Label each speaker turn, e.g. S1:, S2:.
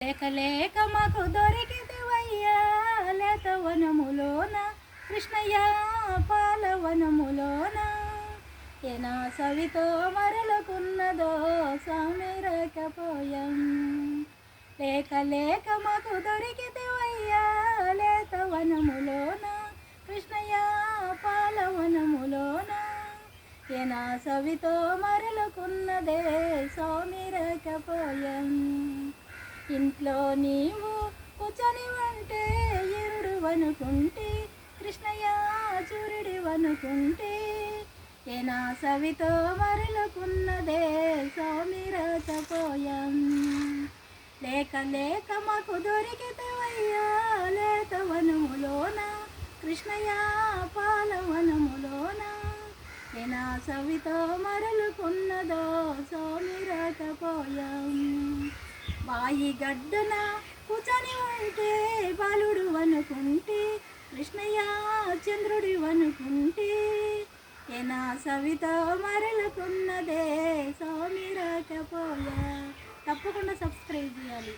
S1: లేక లేక మాకు దొరికితివయ్యా లేత వనములోన కృష్ణయ్య పాలవనములోన ఏనా సవితో మరలకున్నదో సామెరకపోయాం. లేక లేక మాకు దొరికితివయ్యా లేత వనములోన కృష్ణయ్య పాలవనములోన ఏనా సవితో మరలకున్నదే సామెరకపోయాం. ఇంట్లో నీవు కూర్చొని ఉంటే ఎరుడు వనుకుంటే కృష్ణయ్య చూరుడి వనుకుంటే ఏనా సవితో మరలుకున్నదే సౌమిరకపోయాం. లేక లేక మాకు దొరికితేవయ్యా లేత వనములోన కృష్ణయ్య పాలవనములోన ఏనా సవితో మరలుకున్నదో సౌమిరకపోయాం. బాయి గడ్డన కూర్చొని ఉంటే బాలుడు వనుకుంటే కృష్ణయ్య చంద్రుడి వనుకుంటే ఏనా సవితో మరలుకున్నదే సౌమిరకపోయా. తప్పకుండా సబ్స్క్రైబ్ చేయాలి.